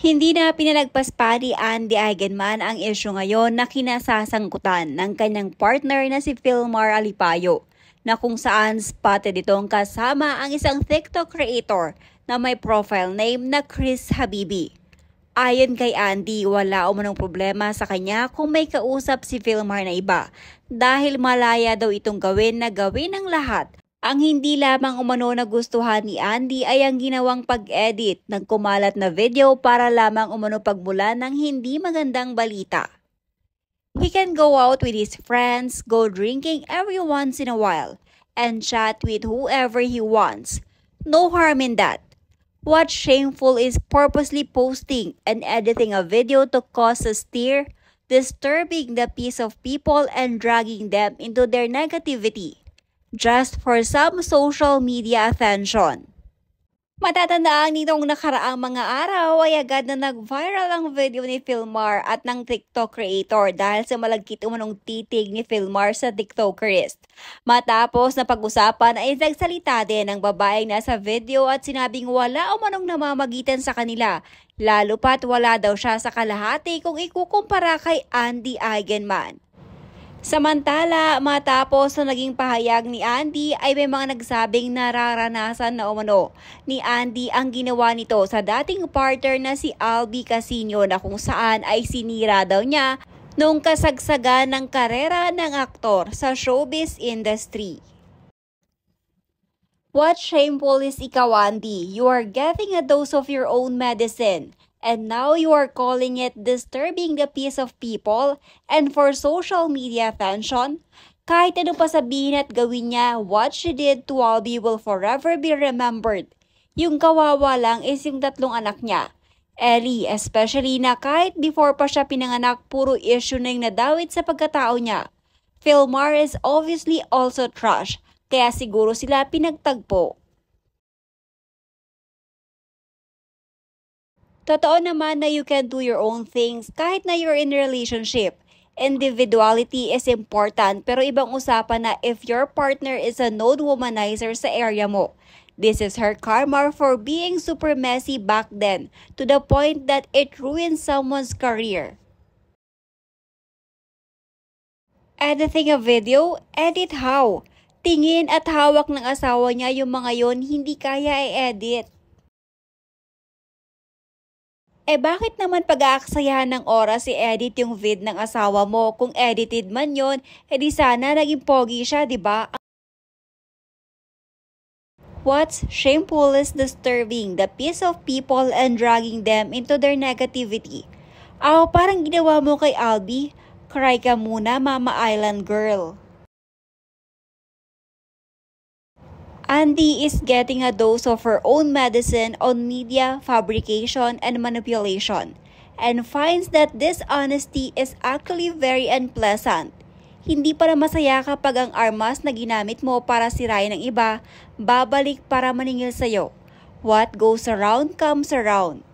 Hindi na pinalagpas pa ni Andy Eigenman ang isyu ngayon na kinasasangkutan ng kanyang partner na si Philmar Alipayo, na kung saan spotted itong kasama ang isang TikTok creator na may profile name na Chris Habibi. Ayon kay Andy, wala umanong problema sa kanya kung may kausap si Philmar na iba dahil malaya daw itong gawin ng lahat. Ang hindi lamang umano na gustuhan ni Andy ay ang ginawang pag-edit ng kumalat na video para lamang umano pagmulan ng hindi magandang balita. He can go out with his friends, go drinking every once in a while, and chat with whoever he wants. No harm in that. What's shameful is purposely posting and editing a video to cause a stir, disturbing the peace of people and dragging them into their negativity, just for some social media attention. Matatandaan nitong nakaraang mga araw ay agad na nag-viral ang video ni Philmar at ng TikTok creator dahil sa malagkit umanong titig ni Philmar sa TikTokerist. Matapos na pag-usapan ay nagsalita din ang babaeng nasa video at sinabing wala umanong namamagitan sa kanila, lalo pat wala daw siya sa kalahati kung ikukumpara kay Andy Eigenman. Samantala, matapos na naging pahayag ni Andy ay may mga nagsabing nararanasan na umano ni Andy ang ginawa nito sa dating partner na si Albi Casino, na kung saan ay sinira daw niya nung kasagsagan ng karera ng aktor sa showbiz industry. What shameful is ikaw, Andy? You are getting a dose of your own medicine. And now you are calling it disturbing the peace of people and for social media attention? Kahit ano pa sabihin at gawin niya, what she did to Albi will forever be remembered. Yung kawawa lang is yung tatlong anak niya. Ellie, especially na kahit before pa siya pinanganak, puro issue na yung nadawit sa pagkatao niya. Philmar is obviously also trash, kaya siguro sila pinagtagpo. Totoo naman na you can do your own things kahit na you're in a relationship. Individuality is important, pero ibang usapan na if your partner is a node womanizer sa area mo. This is her karma for being super messy back then to the point that it ruined someone's career. Editing a video? Edit how? Tingin at hawak ng asawa niya yung mga yon, hindi kaya i-edit. Bakit naman pag-aaksayahan ng oras i-edit yung vid ng asawa mo? Kung edited man yon, di sana naging pogi siya, di ba? What's shameful is disturbing the peace of people and dragging them into their negativity. Parang ginawa mo kay Albi. Cry ka muna, Mama Island Girl. Andy is getting a dose of her own medicine on media fabrication and manipulation, and finds that this honesty is actually very unpleasant. Hindi para masaya kapag ang armas na ginamit mo para sirain ng iba, babalik para maningil sa'yo. What goes around comes around.